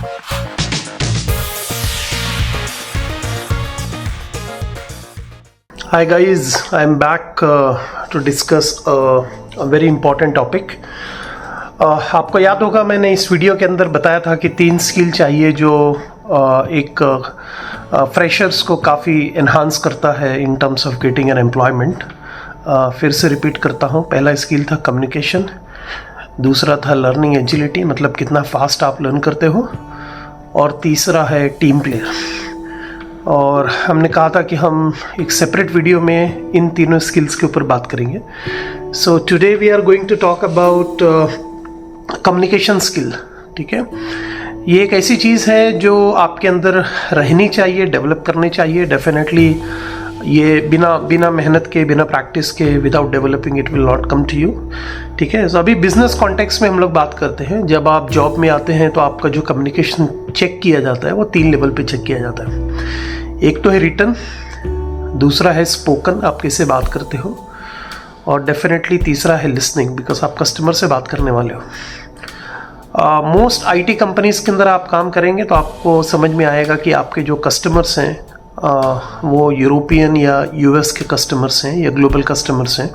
Hi guys, I am back to discuss a very important topic. आपको याद होगा मैंने इस वीडियो के अंदर बताया था कि 3 स्किल चाहिए जो एक फ्रेशर्स को काफ़ी एनहांस करता है in terms of getting an employment. फिर से रिपीट करता हूँ. पहला स्किल था कम्युनिकेशन, दूसरा था लर्निंग एजिलिटी, मतलब कितना फास्ट आप लर्न करते हो, और तीसरा है टीम प्लेयर. और हमने कहा था कि हम एक सेपरेट वीडियो में इन तीनों स्किल्स के ऊपर बात करेंगे. So today we are going to talk about communication skill. ठीक है, ये एक ऐसी चीज़ है जो आपके अंदर रहनी चाहिए, डेवलप करनी चाहिए. डेफिनेटली ये बिना मेहनत के, बिना प्रैक्टिस के, without developing it will not come to you. ठीक है, तो अभी बिजनेस कॉन्टेक्स्ट में हम लोग बात करते हैं. जब आप जॉब में आते हैं तो आपका जो कम्युनिकेशन चेक किया जाता है वो 3 लेवल पे चेक किया जाता है. एक तो है रिटन, दूसरा है स्पोकन, आप कैसे बात करते हो, और डेफिनेटली तीसरा है लिसनिंग, बिकॉज आप कस्टमर से बात करने वाले हो. मोस्ट आईटी कंपनीज के अंदर आप काम करेंगे तो आपको समझ में आएगा कि आपके जो कस्टमर्स हैं वो यूरोपियन या यूएस के कस्टमर्स हैं या ग्लोबल कस्टमर्स हैं,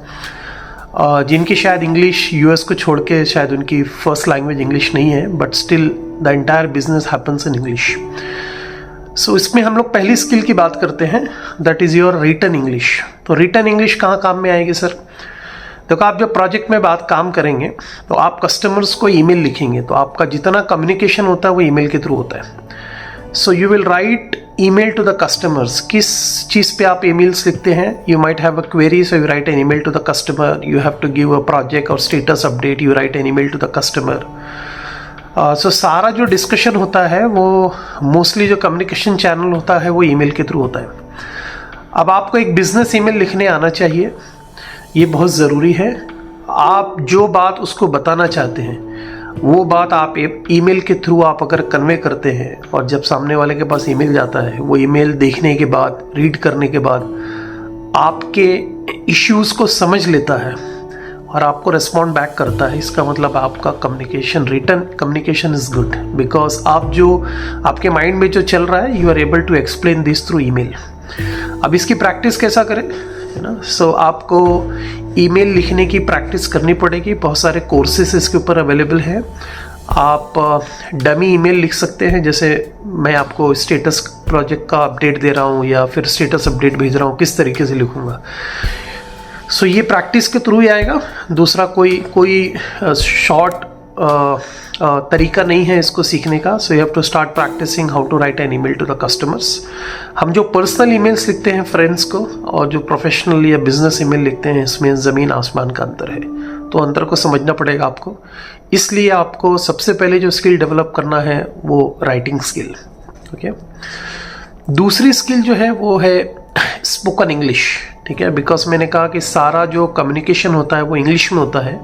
जिनकी शायद इंग्लिश यूएस को छोड़ के शायद उनकी फर्स्ट लैंग्वेज इंग्लिश नहीं है, but still the entire business happens in English. So इसमें हम लोग पहली स्किल की बात करते हैं, that is your written English. तो रिटन इंग्लिश कहाँ काम में आएगी सर? देखो, आप जब प्रोजेक्ट में काम करेंगे तो आप कस्टमर्स को ईमेल लिखेंगे, तो आपका जितना कम्युनिकेशन होता है वो ईमेल के थ्रू होता है. So you will write email to the customers. किस चीज़ पे आप ईमेल्स लिखते हैं? You might have a query, so you write an email to the customer. You have to give a project और status update, you write an email to the customer. So सारा जो discussion होता है वो mostly जो communication channel होता है वो ईमेल के थ्रू होता है. अब आपको एक बिजनेस ईमेल लिखने आना चाहिए, ये बहुत ज़रूरी है. आप जो बात उसको बताना चाहते हैं वो बात आप ईमेल के थ्रू आप अगर कन्वे करते हैं, और जब सामने वाले के पास ईमेल जाता है, वो ईमेल देखने के बाद, रीड करने के बाद आपके इश्यूज़ को समझ लेता है और आपको रिस्पॉन्ड बैक करता है, इसका मतलब आपका communication, written communication is good, because आप जो आपके माइंड में जो चल रहा है you are able to explain this through email. अब इसकी प्रैक्टिस कैसा करें, है ना? सो आपको ईमेल लिखने की प्रैक्टिस करनी पड़ेगी. बहुत सारे कोर्सेस इसके ऊपर अवेलेबल हैं. आप डमी ईमेल लिख सकते हैं, जैसे मैं आपको स्टेटस प्रोजेक्ट का अपडेट दे रहा हूँ या फिर स्टेटस अपडेट भेज रहा हूँ, किस तरीके से लिखूँगा. सो ये प्रैक्टिस के थ्रू ही आएगा. दूसरा कोई शॉर्ट तरीका नहीं है इसको सीखने का. So you have to start practising how to write an email to the customers. हम जो पर्सनल ईमेल्स लिखते हैं फ्रेंड्स को और जो प्रोफेशनल या बिजनेस ईमेल लिखते हैं, इसमें ज़मीन आसमान का अंतर है. तो अंतर को समझना पड़ेगा आपको. इसलिए आपको सबसे पहले जो स्किल डेवलप करना है वो राइटिंग स्किल. ओके, दूसरी स्किल जो है वो है स्पोकन इंग्लिश. ठीक है, बिकॉज मैंने कहा कि सारा जो कम्युनिकेशन होता है वो इंग्लिश में होता है.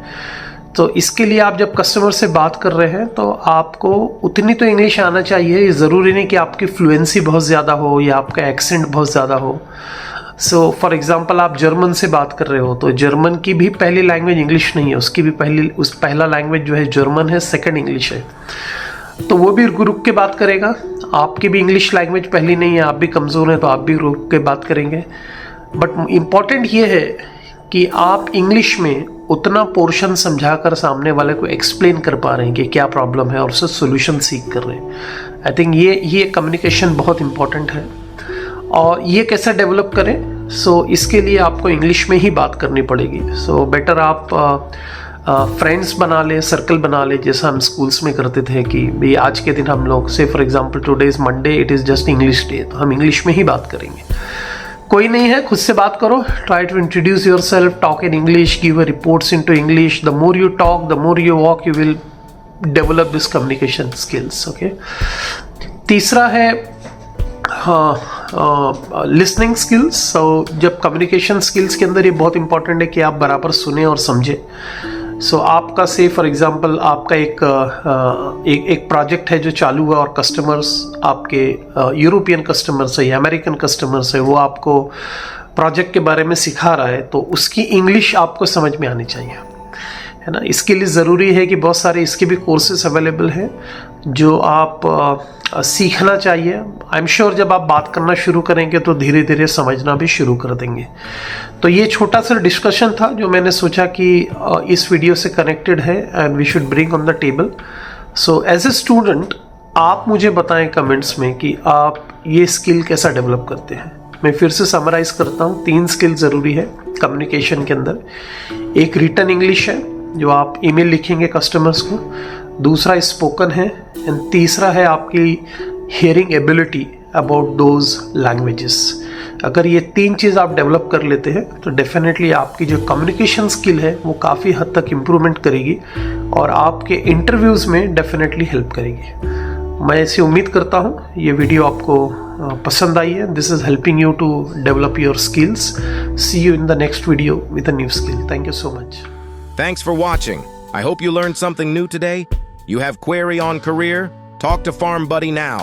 तो इसके लिए आप जब कस्टमर से बात कर रहे हैं तो आपको उतनी तो इंग्लिश आना चाहिए. ज़रूरी नहीं कि आपकी फ्लुएंसी बहुत ज़्यादा हो या आपका एक्सेंट बहुत ज़्यादा हो. सो फॉर एग्जांपल आप जर्मन से बात कर रहे हो तो जर्मन की भी पहली लैंग्वेज इंग्लिश नहीं है, उसकी भी पहला लैंग्वेज जो है जर्मन है, सेकंड इंग्लिश है. तो वो भी रुक के बात करेगा. आपकी भी इंग्लिश लैंग्वेज पहली नहीं है, आप भी कमज़ोर हैं, तो आप भी रुक के बात करेंगे. बट इम्पॉर्टेंट ये है कि आप इंग्लिश में उतना पोर्शन समझाकर सामने वाले को एक्सप्लेन कर पा रहे हैं कि क्या प्रॉब्लम है और उससे सोल्यूशन सीख कर रहे हैं. आई थिंक ये कम्युनिकेशन बहुत इंपॉर्टेंट है. और ये कैसे डेवलप करें? सो इसके लिए आपको इंग्लिश में ही बात करनी पड़ेगी. सो बेटर आप फ्रेंड्स बना ले, सर्कल बना ले, जैसा हम स्कूल्स में करते थे कि भाई आज के दिन हम लोग से for example today is Monday, it is just English day, तो हम इंग्लिश में ही बात करेंगे. कोई नहीं है, खुद से बात करो. Try to introduce your self, talk in English, give a reports in to English. The more you talk, the more you walk, you will develop this communication skills. Okay, तीसरा है लिसनिंग स्किल्स. सो जब communication skills के अंदर ये बहुत important है कि आप बराबर सुने और समझे. सो आपका से फॉर एग्जांपल आपका एक प्रोजेक्ट है जो चालू हुआ और कस्टमर्स आपके यूरोपियन कस्टमर्स है या अमेरिकन कस्टमर्स है, वो आपको प्रोजेक्ट के बारे में सिखा रहा है, तो उसकी इंग्लिश आपको समझ में आनी चाहिए, है ना. इसके लिए ज़रूरी है कि बहुत सारे इसके भी कोर्सेज अवेलेबल हैं. जो आप सीखना चाहिए। आई एम श्योर जब आप बात करना शुरू करेंगे तो धीरे धीरे समझना भी शुरू कर देंगे। तो ये छोटा सा डिस्कशन था जो मैंने सोचा कि इस वीडियो से कनेक्टेड है and we should bring on the table. So as a student आप मुझे बताएं कमेंट्स में कि आप ये स्किल कैसा डेवलप करते हैं। मैं फिर से समराइज करता हूँ, 3 स्किल ज़रूरी है कम्युनिकेशन के अंदर। एक रिटन इंग्लिश है जो आप ईमेल लिखेंगे कस्टमर्स को, दूसरा स्पोकन है एंड तीसरा है आपकी hearing ability about those languages. अगर ये 3 चीज़ आप डेवलप कर लेते हैं तो डेफिनेटली आपकी जो कम्युनिकेशन स्किल है वो काफ़ी हद तक इम्प्रूवमेंट करेगी और आपके इंटरव्यूज़ में डेफिनेटली हेल्प करेगी। मैं ऐसी उम्मीद करता हूँ ये वीडियो आपको पसंद आई है। This is helping you to develop your skills. See you in the next video with a new skill. Thank you so much. Thanks for watching. I hope you learned something new today. You have query on career? Talk to Farm Buddy now.